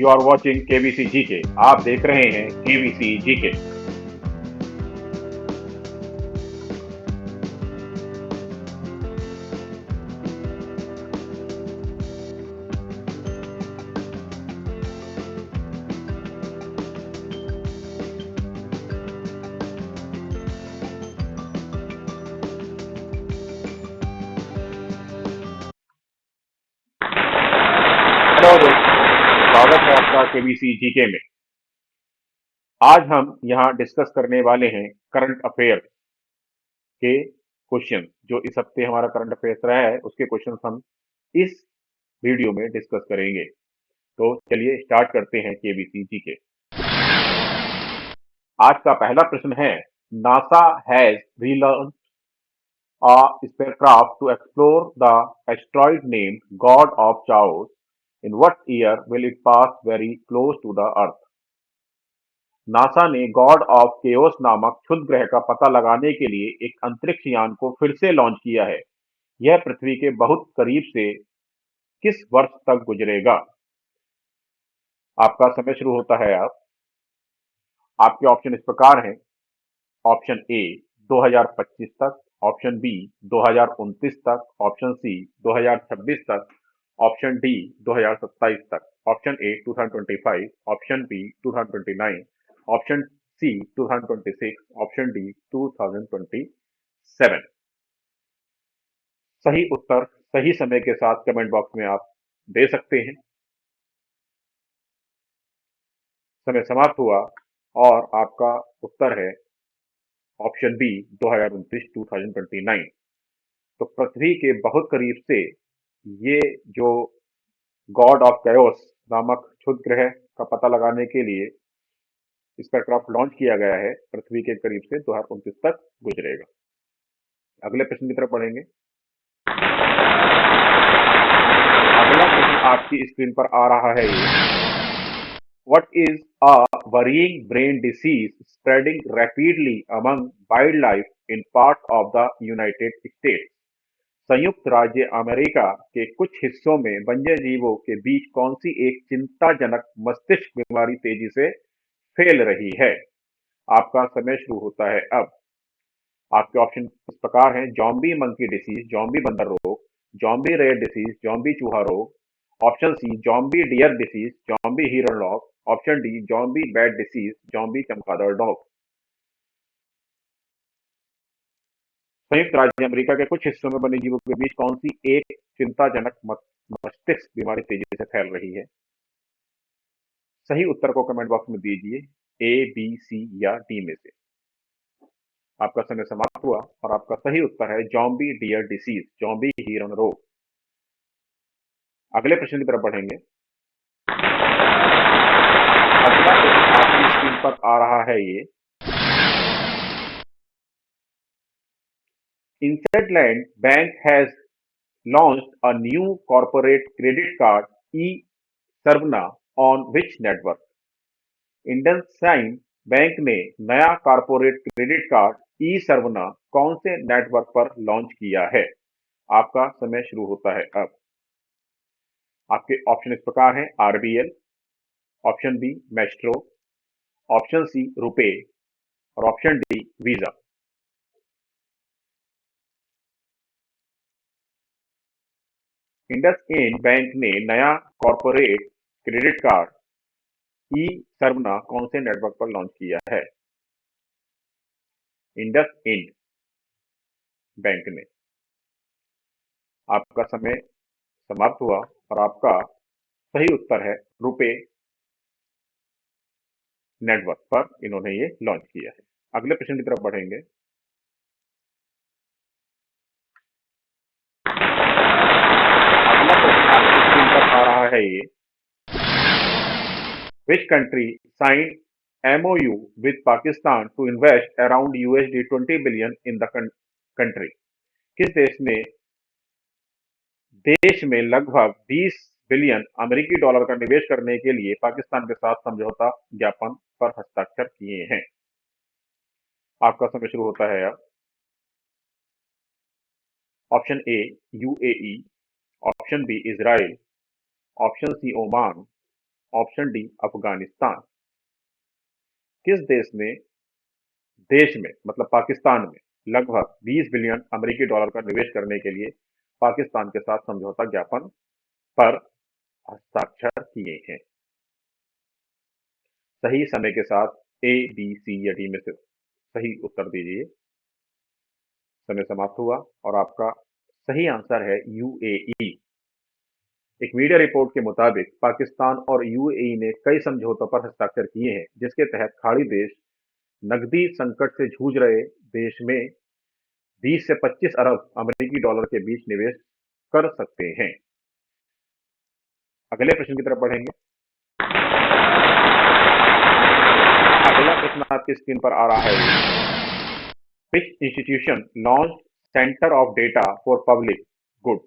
You are watching KBC GK. आप देख रहे हैं केबीसी जीके। हेलो दोस्तों, स्वागत है आपका केबीसी जीके में। आज हम यहाँ डिस्कस करने वाले हैं करंट अफेयर के क्वेश्चन। जो इस हफ्ते हमारा करंट अफेयर्स रहा है उसके क्वेश्चन हम इस वीडियो में डिस्कस करेंगे। तो चलिए स्टार्ट करते हैं केबीसी जीके। आज का पहला प्रश्न है, NASA has relaunched a spacecraft to explore the asteroid named God of Chaos. In what year will it pass very close to the Earth? NASA ने गॉड ऑफ केओस नामक क्षुद्र ग्रह का पता लगाने के लिए एक अंतरिक्ष यान को फिर से लॉन्च किया है। यह पृथ्वी के बहुत करीब से किस वर्ष तक गुजरेगा? आपका समय शुरू होता है। आपके ऑप्शन इस प्रकार हैं। ऑप्शन ए 2025 तक, ऑप्शन बी 2029 तक, ऑप्शन सी 2026 तक, ऑप्शन डी 2027 तक, option A 2025, option B 2029, option C 2026, option D 2027। सही उत्तर सही समय के साथ कमेंट बॉक्स में आप दे सकते हैं। समय समाप्त हुआ और आपका उत्तर है ऑप्शन बी 2029। तो पृथ्वी के बहुत करीब से ये जो गॉड ऑफ कैओस नामक क्षुद्र ग्रह का पता लगाने के लिए स्पेसक्राफ्ट लॉन्च किया गया है, पृथ्वी के करीब से 2029 तक गुजरेगा। अगले प्रश्न की तरफ बढ़ेंगे। अगला प्रश्न आपकी स्क्रीन पर आ रहा है ये, What is a worrying brain disease spreading rapidly among wildlife in parts of the United States? संयुक्त राज्य अमेरिका के कुछ हिस्सों में वन्य जीवों के बीच कौन सी एक चिंताजनक मस्तिष्क बीमारी तेजी से फैल रही है? आपका समय शुरू होता है अब। आपके ऑप्शन इस प्रकार हैं, जॉम्बी मंकी डिसीज, जॉम्बी बंदर रोग, जॉम्बी रेयर डिसीज, जॉम्बी चूहा रोग, option C zombie deer disease, zombie हिरन रोग, option D zombie bat disease, zombie चमगादड़ डॉग। संयुक्त राज्य अमेरिका के कुछ हिस्सों में वन्य जीवों के बीच कौन सी एक चिंताजनक मस्तिष्क बीमारी तेजी से फैल रही है? सही उत्तर को कमेंट बॉक्स में दीजिए, ए, बी, सी या डी में से। आपका समय समाप्त हुआ और आपका सही उत्तर है जॉम्बी डियर डिसीज, जॉम्बी हिरन रोग। अगले प्रश्न की तरफ बढ़ेंगे। अगला प्रश्न आपकी स्क्रीन पर आ रहा है ये, IndusInd bank has launched a new corporate credit card e-Sarvana on which network? IndusInd bank ने नया कॉर्पोरेट क्रेडिट कार्ड ई सर्वना कौन से नेटवर्क पर लॉन्च किया है? आपका समय शुरू होता है अब। आपके ऑप्शन इस प्रकार हैं, RBL, option B Maestro, option C RuPay और option D Visa. IndusInd bank ने नया कॉर्पोरेट क्रेडिट कार्ड ई सर्वना कौन से नेटवर्क पर लॉन्च किया है? इंडसइंड बैंक ने। आपका समय समाप्त हुआ और आपका सही उत्तर है रुपे नेटवर्क पर इन्होंने ये लॉन्च किया है। अगले प्रश्न की तरफ बढ़ेंगे। अगला प्रश्न आपकी स्क्रीन पर आ रहा है ये, which country signed MOU with Pakistan to invest around $20 billion in the country? किस देश में लगभग 20 बिलियन अमेरिकी डॉलर का निवेश करने के लिए पाकिस्तान के साथ समझौता ज्ञापन पर हस्ताक्षर किए हैं? आपका समय शुरू होता है अब। Option A UAE, option B Israel, option C Oman, option D Afghanistan. किस देश में मतलब पाकिस्तान में लगभग 20 बिलियन अमेरिकी डॉलर का निवेश करने के लिए पाकिस्तान के साथ समझौता ज्ञापन पर हस्ताक्षर किए हैं? सही समय के साथ ए, बी, सी या डी में से सही उत्तर दीजिए। समय समाप्त हुआ और आपका सही आंसर है यूएई। एक मीडिया रिपोर्ट के मुताबिक पाकिस्तान और यूएई ने कई समझौतों पर हस्ताक्षर किए हैं, जिसके तहत खाड़ी देश नकदी संकट से जूझ रहे देश में 20 से 25 अरब अमेरिकी डॉलर के बीच निवेश कर सकते हैं। अगले प्रश्न की तरफ बढ़ेंगे। अगला प्रश्न आपकी स्क्रीन पर आ रहा है। विच institution launch centre of data for public good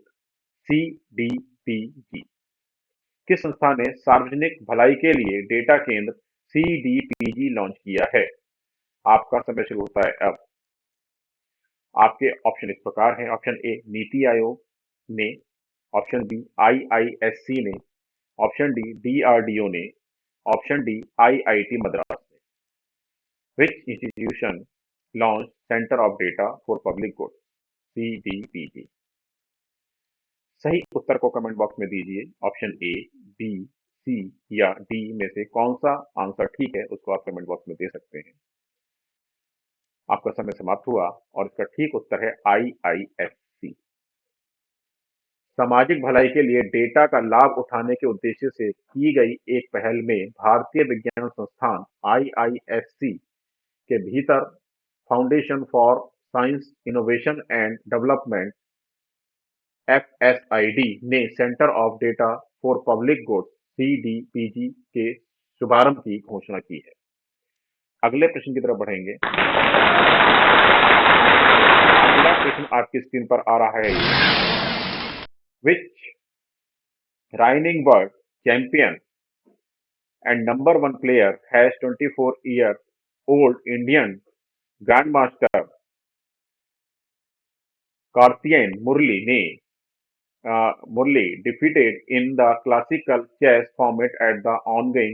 CDPG? किस संस्था ने सार्वजनिक भलाई के लिए डेटा केंद्र CDPG लॉन्च किया है? आपका समय शुरू होता है अब। आपके ऑप्शन इस प्रकार हैं। ऑप्शन ए नीति आयोग ने, ऑप्शन बी IISC ने, ऑप्शन डी DRDO ने, ऑप्शन डी IIT मद्रास ने। विच institution launch centre of data for public good CDPG? सही उत्तर को कमेंट बॉक्स में दीजिए। ऑप्शन ए, बी, सी या डी में से कौन सा आंसर ठीक है उसको आप कमेंट बॉक्स में दे सकते हैं। आपका समय समाप्त हुआ और इसका ठीक उत्तर है IISC। सामाजिक भलाई के लिए डेटा का लाभ उठाने के उद्देश्य से की गई एक पहल में भारतीय विज्ञान संस्थान IISC के भीतर foundation for science innovation and development FSID ने centre of data for public good CDPG के शुभारंभ की घोषणा की है। अगले प्रश्न की तरफ बढ़ेंगे। अगला प्रश्न आपकी स्क्रीन पर आ रहा है। Which reigning world champion and number one player has 24-year-old Indian Grandmaster Karthikeyan Murli defeated in the classical chess format at the ongoing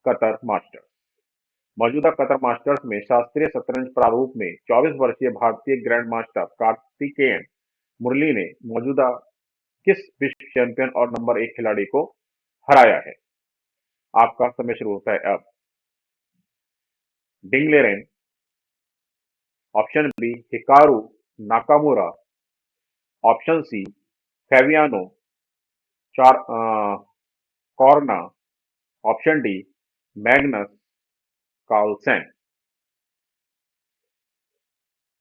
Qatar Masters। मौजूदा कतर मास्टर्स में शास्त्रीय शतरंज प्रारूप में 24 वर्षीय भारतीय ग्रैंड मास्टर कार्तिकेयन मुरली ने मौजूदा किस विश्व चैंपियन और नंबर 1 खिलाड़ी को हराया है? आपका समय शुरू होता है अब। Ding Liren, option B Hikaru Nakamura, option C Fabiano Caruana, option D Magnus Carlsen.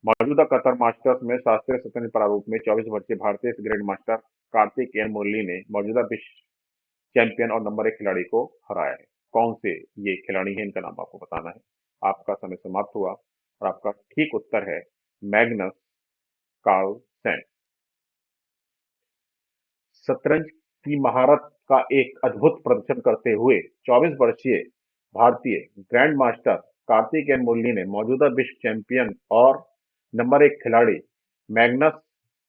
मौजूदा कतर मास्टर्स में शास्त्रीय शतरंज प्रारूप में 24 वर्षीय भारतीय ग्रैंड मास्टर कार्तिकेयन मुरली ने मौजूदा विश्व चैंपियन और नंबर 1 खिलाड़ी को हराया है। कौन से ये खिलाड़ी हैं, इनका नाम आपको बताना है। आपका समय समाप्त हुआ और आपका ठीक उत्तर है मैग्नस कार्लसेन। शतरंज की महारत का एक अद्भुत प्रदर्शन करते हुए 24 वर्षीय भारतीय ग्रैंड मास्टर कार्तिकेयन मुरली ने मौजूदा विश्व चैंपियन और नंबर 1 खिलाड़ी मैग्नस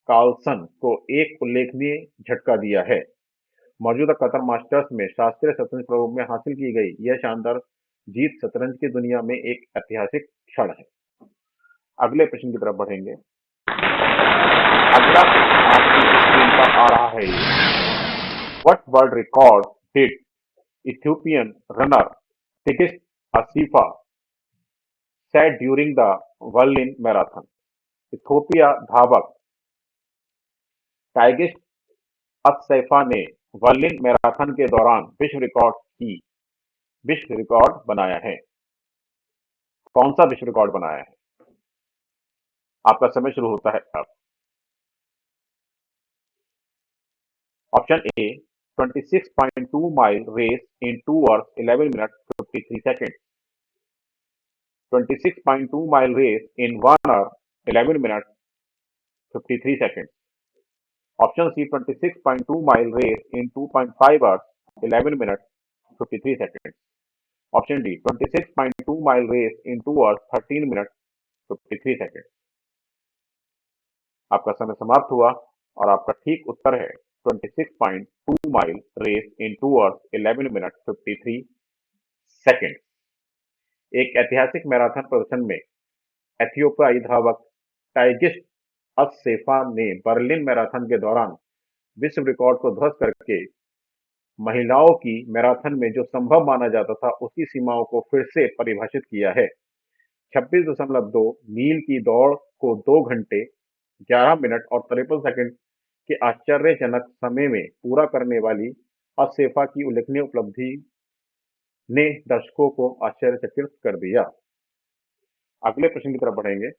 कार्लसन को एक उल्लेखनीय झटका दिया है। मौजूदा कतर मास्टर्स में शास्त्रीय शतरंज प्रारूप में हासिल की गई यह शानदार जीत शतरंज की दुनिया में एक ऐतिहासिक क्षण है। अगले प्रश्न की तरफ बढ़ेंगे। अगला प्रश्न आपकी स्क्रीन पर आ रहा है। What world record did Ethiopian runner Tigist Assefa set during the Berlin marathon? Ethiopia धावक टाइगिस्ट अत्सैफा ने बर्लिन मैराथन के दौरान विश्व रिकॉर्ड बनाया है। कौन सा विश्व रिकॉर्ड बनाया है? आपका समय शुरू होता है अब। Option A 26.2 mile race in 2 hours 11 minutes 53 seconds, 26.2 mile race in 1 hour 11 minutes 53 seconds, option C 26.2 mile race in 2.5 hours 11 minutes 53 seconds, option D 26.2 mile race in 2 hours 13 minutes 53 seconds। आपका समय समाप्त हुआ और आपका ठीक उत्तर है 26.2 mile race in 2 hours 11 minutes 53 seconds. एक ऐतिहासिक मैराथन प्रदर्शन में एथियोपियाई धावक टाइगिस्ट अससेफा ने बर्लिन मैराथन के दौरान विश्व रिकॉर्ड को ध्वस्त करके महिलाओं की मैराथन में जो संभव माना जाता था उसकी सीमाओं को फिर से परिभाषित किया है। 26.2 मील की दौड़ को 2 घंटे 11 मिनट और 53 सेकंड के आश्चर्यजनक समय में पूरा करने वाली अससेफा की उल्लेखनीय उपलब्धि ने दर्शकों को आश्चर्यचकित कर दिया। अगले प्रश्न की तरफ बढ़ेंगे।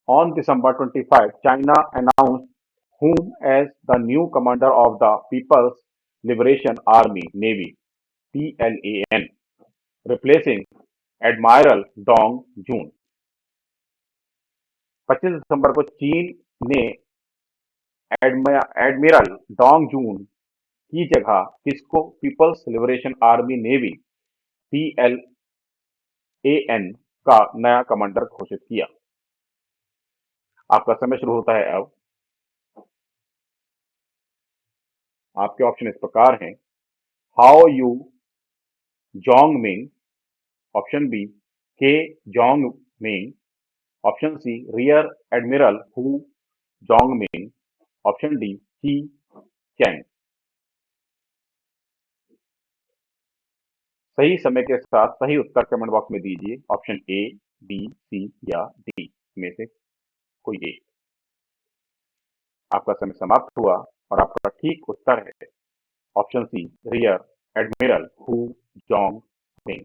On December 25, China announced whom as the new commander of the People's Liberation Army Navy (PLAN), replacing Admiral Dong Jun। 25 दिसंबर को चीन ने एडमिरल डोंग जून की जगह किसको People's Liberation Army Navy (PLAN) का नया कमांडर घोषित किया। आपका समय शुरू होता है अब। आपके ऑप्शन इस प्रकार हैं। Hao Yu Jong Ming, option B Ke Jong Ming, option C rear admiral Hu Jong Ming, option D Chi Chang. सही समय के साथ सही उत्तर कमेंट बॉक्स में दीजिए। ऑप्शन ए, बी, सी या डी में से कोई एक। आपका समय समाप्त हुआ और आपका ठीक उत्तर है option C rear admiral Hu Jong Ming.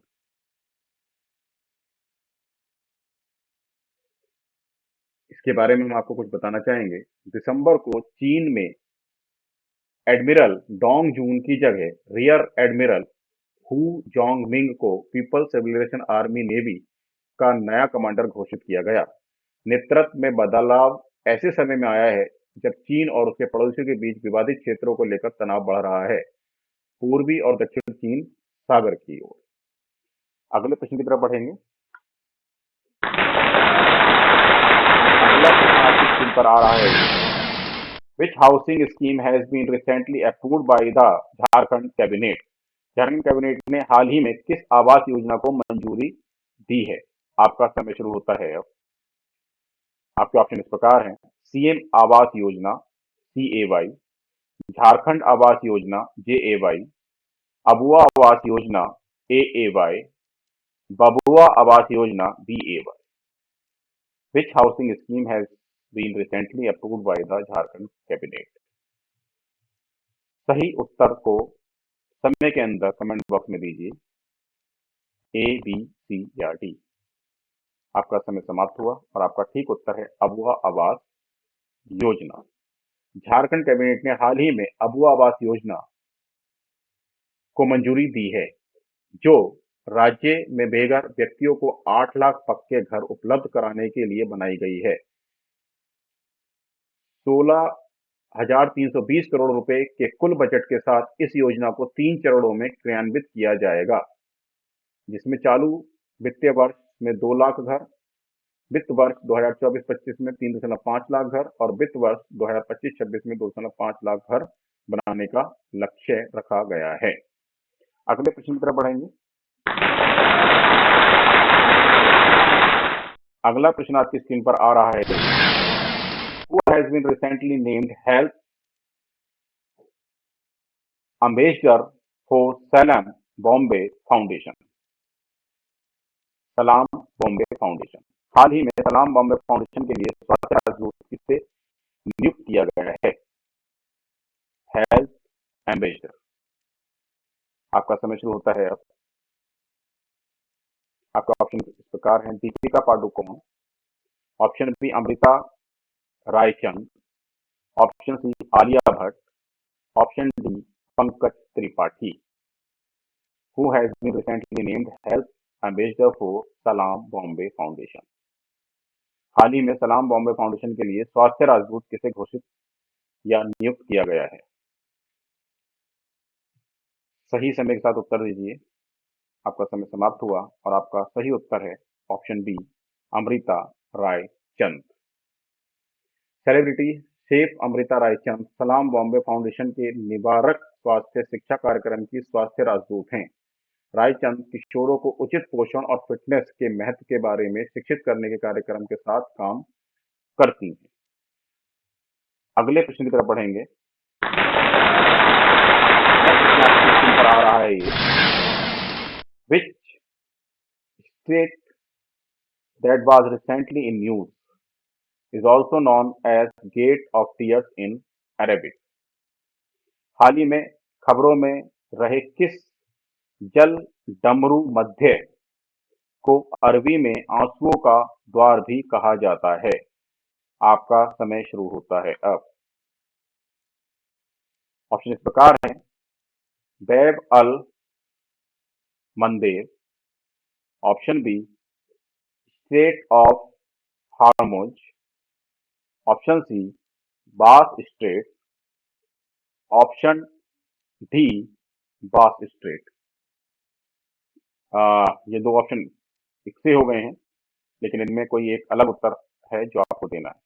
इसके बारे में हम आपको कुछ बताना चाहेंगे। दिसंबर को चीन में एडमिरल डोंग जून की जगह rear admiral Hu Jong Ming को पीपल्स लिबरेशन आर्मी नेवी का नया कमांडर घोषित किया गया। नेतृत्व में बदलाव ऐसे समय में आया है जब चीन और उसके पड़ोसियों के बीच विवादित क्षेत्रों को लेकर तनाव बढ़ रहा है, पूर्वी और दक्षिण चीन सागर की ओर। अगले प्रश्न की तरफ बढ़ेंगे। अगला प्रश्न आपकी स्क्रीन पर आ रहा है। Which housing scheme has been recently approved by the Jharkhand cabinet? Jharkhand cabinet ने हाल ही में किस आवास योजना को मंजूरी दी है? आपका समय शुरू होता है अब। आपके ऑप्शन इस प्रकार हैं। CM Awas Yojana CAY, Jharkhand Awas Yojana JAY, Abua Awas Yojana AAY, बबुआ Awas Yojana BAY। Which housing scheme has been recently approved by the Jharkhand cabinet? सही उत्तर को समय के अंदर कमेंट बॉक्स में दीजिए। A, B, C या D। आपका समय समाप्त हुआ और आपका ठीक उत्तर है अबुआ आवास योजना। झारखंड कैबिनेट ने हाल ही में अबुआ आवास योजना को मंजूरी दी है, जो राज्य में बेघर व्यक्तियों को 8 लाख पक्के घर उपलब्ध कराने के लिए बनाई गई है। 16,320 करोड़ रुपए के कुल बजट के साथ इस योजना को 3 चरणों में क्रियान्वित किया जाएगा, जिसमें चालू वित्तीय वर्ष में 2 लाख घर, वित्त वर्ष 2024-25 में 3.5 लाख घर और वित्त वर्ष 2025-26 में 2.5 लाख घर बनाने का लक्ष्य रखा गया है। अगले प्रश्न की तरफ बढ़ेंगे। अगला प्रश्न आपकी स्क्रीन पर आ रहा है। Who has been recently named Health Ambassador for Salam Bombay Foundation? सलाम बॉम्बे फाउंडेशन। हाल ही में सलाम बॉम्बे फाउंडेशन के लिए स्वास्थ्य राजदूत किसे नियुक्त किया गया है? Health ambassador. आपका समय शुरू होता है अब। आपका ऑप्शन इस प्रकार है। Deepika Padukone, option B Amrita Raichand, option C Alia Bhatt, option D Pankaj Tripathi. Who has been recently named health ambassador for Salaam Bombay foundation? हाल ही में सलाम बॉम्बे फाउंडेशन के लिए स्वास्थ्य राजदूत किसे घोषित या नियुक्त किया गया है? सही समय के साथ उत्तर दीजिए। आपका समय समाप्त हुआ और आपका सही उत्तर है ऑप्शन बी अमृता राय चंद। सेलिब्रिटी शेफ अमृता राय चंद सलाम बॉम्बे फाउंडेशन के निवारक स्वास्थ्य शिक्षा कार्यक्रम की स्वास्थ्य राजदूत हैं। रायचंद किशोरों को उचित पोषण और फिटनेस के महत्व के बारे में शिक्षित करने के कार्यक्रम के साथ काम करती हैं। अगले प्रश्न की तरफ बढ़ेंगे। प्रश्न आपकी स्क्रीन पर आ रहा है ये। Which state that was recently in news is also known as gate of tears in Arabic. हाल ही में खबरों में रहे किस जल डमरू मध्य को अरबी में आंसुओं का द्वार भी कहा जाता है। आपका समय शुरू होता है अब। ऑप्शन इस प्रकार है। Bab al Mandeb, option B strait of Hormuz, option C Bass strait, option D Bass strait. ये दो ऑप्शन इकट्ठे हो गए हैं, लेकिन इनमें कोई एक अलग उत्तर है जो आपको देना है।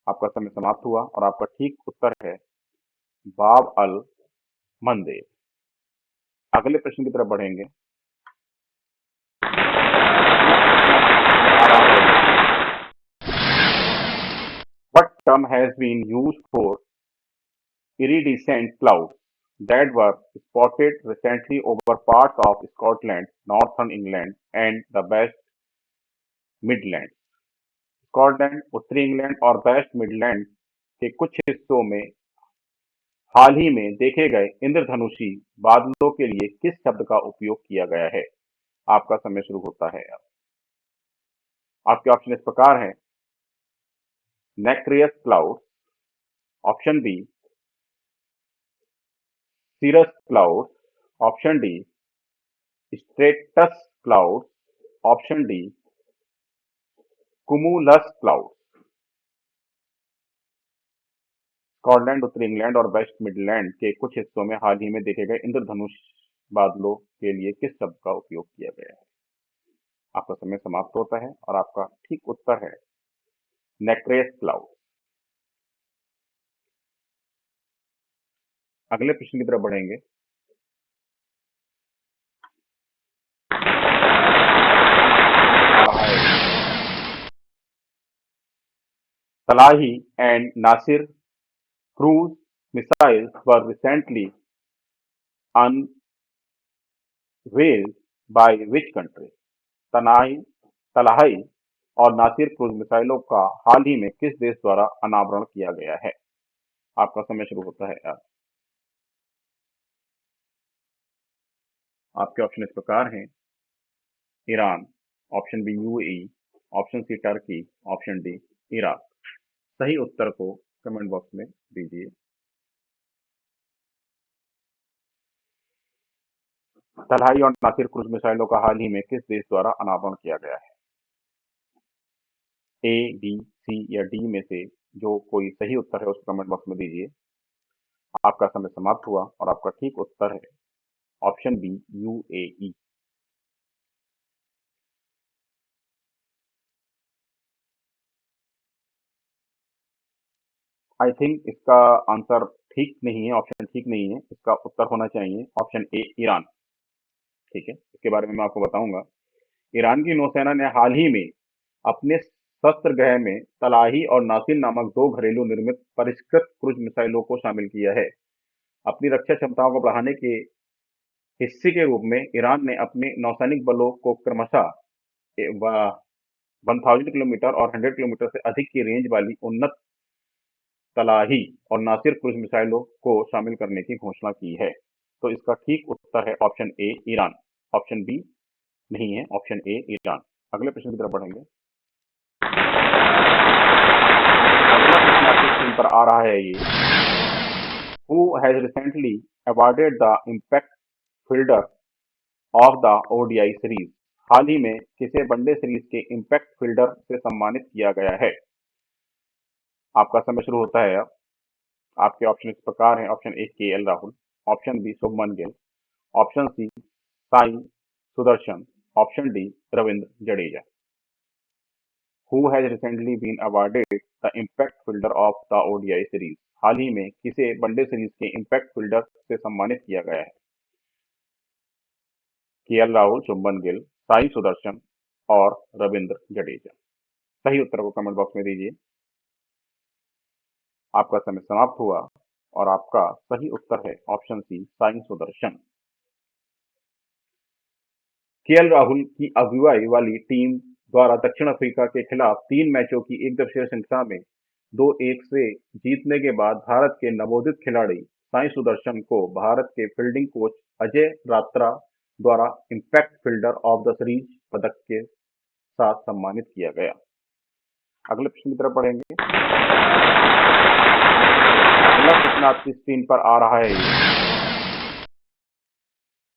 आपका समय समाप्त हुआ और आपका ठीक उत्तर है बाब अल मंदेर। अगले प्रश्न की तरफ बढ़ेंगे। What term has been used for iridescent clouds that were spotted recently over parts of Scotland, northern England, and the West Midlands? Scotland, उत्तरी इंग्लैंड और वेस्ट मिडलैंड के कुछ हिस्सों में हाल ही में देखे गए इंद्रधनुषी बादलों के लिए किस शब्द का उपयोग किया गया है? आपका समय शुरू होता है अब। आपके ऑप्शन इस प्रकार है। Nacreous cloud, option B cirrus cloud, option D stratus cloud, option D cumulus cloud. Scotland, उत्तरी इंग्लैंड और वेस्ट मिडलैंड के कुछ हिस्सों में हाल ही में देखे गए इंद्रधनुष बादलों के लिए किस शब्द का उपयोग किया गया है? आपका समय समाप्त होता है और आपका ठीक उत्तर है नेक्रेस क्लाउड। अगले प्रश्न की तरफ बढ़ेंगे। Talahi and Nasir cruise missiles were recently unveiled by which country? तनाई तलाही और नासिर क्रूज मिसाइलों का हाल ही में किस देश द्वारा अनावरण किया गया है? आपका समय शुरू होता है अब। आपके ऑप्शन इस प्रकार हैं। Iran, option B UAE, option C Turkey, option D Iraq. सही उत्तर को कमेंट बॉक्स में दीजिए। तलहाई और नासिर क्रूज मिसाइलों का हाल ही में किस देश द्वारा अनावरण किया गया है? ए, बी, सी या डी में से जो कोई सही उत्तर है उसको कमेंट बॉक्स में दीजिए। आपका समय समाप्त हुआ और आपका ठीक उत्तर है option B UAE. I think इसका आंसर ठीक नहीं है, ऑप्शन ठीक नहीं है। इसका उत्तर होना चाहिए ऑप्शन ए ईरान। ठीक है, इसके बारे में मैं आपको बताऊंगा। ईरान की नौसेना ने हाल ही में अपने शस्त्रगृह में तलाही और नासिर नामक दो घरेलू निर्मित परिष्कृत क्रूज मिसाइलों को शामिल किया है। अपनी रक्षा क्षमताओं को बढ़ाने के हिस्से के रूप में ईरान ने अपने नौसैनिक बलों को क्रमशः 1000 किलोमीटर और 100 किलोमीटर से अधिक की रेंज वाली उन्नत तलाही और नासिर क्रूज मिसाइलों को शामिल करने की घोषणा की है। तो इसका ठीक उत्तर है option A Iran. Option B नहीं है, ऑप्शन ए ईरान। अगले प्रश्न की तरफ बढ़ेंगे। अगला प्रश्न आपकी स्क्रीन पर आ रहा है ये। Who has recently awarded the impact fielder of the ODI series? हाल ही में किसे वनडे सीरीज के इम्पैक्ट फील्डर से सम्मानित किया गया है? आपका समय शुरू होता है अब। आपके ऑप्शन इस प्रकार हैं। Option A KL Rahul, option B Shubman Gill, option C Sai Sudarshan, option D Ravindra Jadeja. Who has recently been awarded the impact fielder of the ODI series? हाल ही में किसे वनडे सीरीज के इम्पैक्ट फील्डर से सम्मानित किया गया है? केएल राहुल, शुभमन गिल, साई सुदर्शन और रविंद्र जडेजा। सही उत्तर को कमेंट बॉक्स में दीजिए। आपका समय समाप्त हुआ और आपका सही उत्तर है option C Sai Sudharsan. KL Rahul की अगुवाई वाली टीम द्वारा दक्षिण अफ्रीका के खिलाफ 3 मैचों की एकदिवसीय श्रृंखला में 2-1 से जीतने के बाद भारत के नवोदित खिलाड़ी साई सुदर्शन को भारत के फील्डिंग कोच अजय रात्रा द्वारा impact fielder of the series पदक के साथ सम्मानित किया गया। अगले प्रश्न की तरफ पढ़ेंगे। अगला प्रश्न आपकी स्क्रीन पर आ रहा है।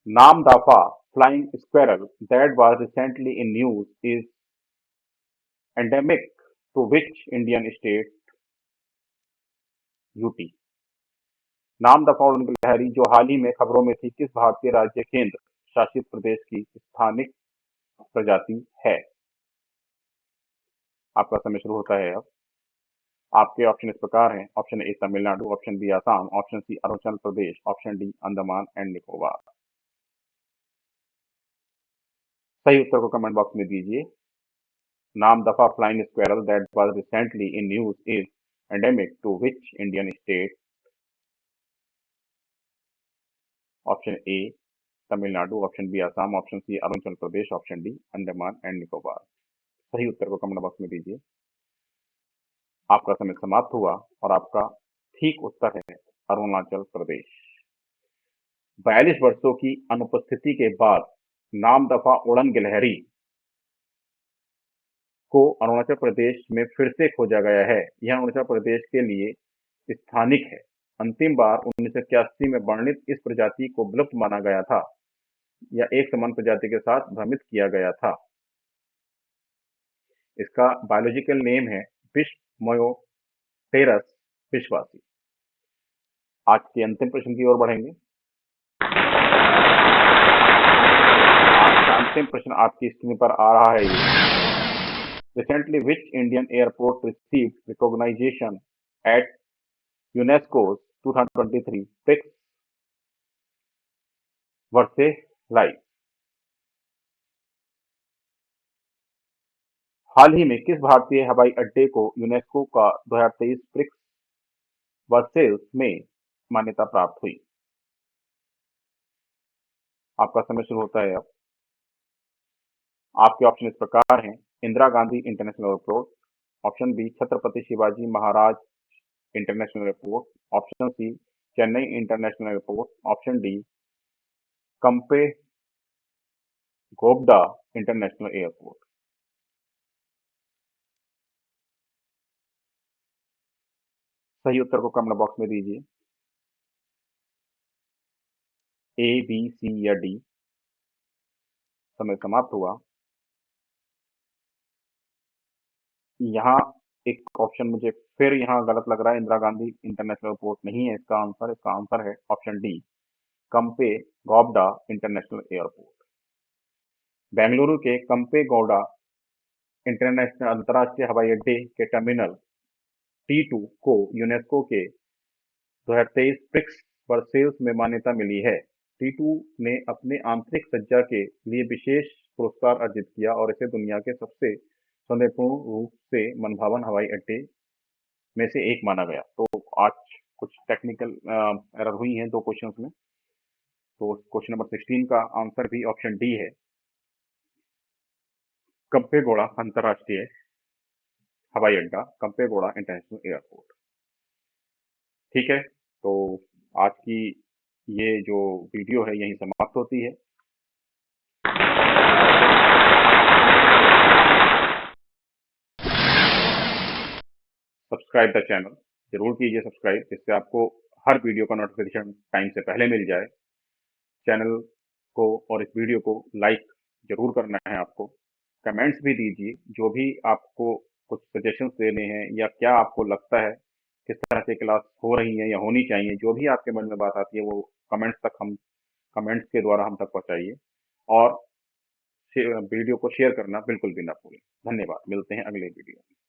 Namdapha flying squirrel that was recently in news is endemic to which Indian state? UT. Namdapha उड़न गिलहरी जो हाल ही में खबरों में थी, किस भारतीय राज्य केंद्र शासित प्रदेश की स्थानिक प्रजाति है? आपका समय शुरू होता है अब। आपके ऑप्शन इस प्रकार हैं। Option A Tamil Nadu, option B Assam, option C Arunachal Pradesh, option D Andaman and Nicobar. सही उत्तर को कमेंट बॉक्स में दीजिए। Namdapha flying squirrel that was recently in news is endemic to which Indian state? Option A Tamil Nadu, option B Assam, option C Arunachal Pradesh, option D Andaman and Nicobar. सही उत्तर को comment box में दीजिए। आपका समय समाप्त हुआ और आपका ठीक उत्तर है अरुणाचल प्रदेश। 42 वर्षों की अनुपस्थिति के बाद नामदफा उड़न गिलहरी को अरुणाचल प्रदेश में फिर से खोजा गया है। यह अरुणाचल प्रदेश के लिए स्थानिक है। अंतिम बार 1981 में वर्णित इस प्रजाति को विलुप्त माना गया था या एक समान प्रजाति के साथ भ्रमित किया गया था। इसका बायोलॉजिकल नेम है विश्वमयोटेरस विश्वासी। आज के अंतिम प्रश्न की ओर बढ़ेंगे। आज का अंतिम प्रश्न आपकी स्क्रीन पर आ रहा है। Recently, which Indian airport received recognition at UNESCO's 2023 BRICS Versailles Live? हाल ही में किस भारतीय हवाई अड्डे को यूनेस्को का 2023 ब्रिक्स वर्सेल्स में मान्यता प्राप्त हुई? आपका समय शुरू होता है अब। आपके ऑप्शन इस प्रकार हैं। Indira Gandhi international airport, option B Chhatrapati Shivaji Maharaj international airport, option C Chennai international airport, option D Kempe Gowda international airport. सही उत्तर को कमेंट बॉक्स में दीजिए। ए, बी, सी या डी। समय समाप्त हुआ। यहाँ एक ऑप्शन मुझे फिर यहाँ गलत लग रहा है। इंदिरा गांधी इंटरनेशनल एयरपोर्ट नहीं है इसका आंसर। इसका आंसर है option D Kempe Gowda international airport. Bengaluru के कंपे गौड़ा इंटरनेशनल अंतर्राष्ट्रीय हवाई अड्डे के टर्मिनल T2 को यूनेस्को के 2023 ब्रिक्स वर्सेल्स में मान्यता मिली है। T2 ने अपने आंतरिक सज्जा के लिए विशेष पुरस्कार अर्जित किया और इसे दुनिया के सबसे सौंदर्यपूर्ण रूप से मनभावन हवाई अड्डे में से एक माना गया। तो आज कुछ टेक्निकल एरर हुई हैं 2 क्वेश्चंस में। तो क्वेश्चन नंबर 16 का आंसर भी ऑप्शन डी है कंपेगोड़ा अंतर्राष्ट्रीय हवाई अड्डा, कंपेगोड़ा इंटरनेशनल एयरपोर्ट। ठीक है, तो आज की ये जो वीडियो है यहीं समाप्त होती है। सब्सक्राइब द चैनल जरूर कीजिए सब्सक्राइब, जिससे आपको हर वीडियो का नोटिफिकेशन टाइम से पहले मिल जाए। चैनल को और इस वीडियो को लाइक जरूर करना है आपको। कमेंट्स भी दीजिए, जो भी आपको कुछ सजेशंस देने हैं या क्या आपको लगता है किस तरह से क्लास हो रही है या होनी चाहिए, जो भी आपके मन में बात आती है वो कमेंट्स के द्वारा हम तक पहुंचाइए। और वीडियो को शेयर करना बिल्कुल भी ना भूलें। धन्यवाद, मिलते हैं अगले वीडियो में।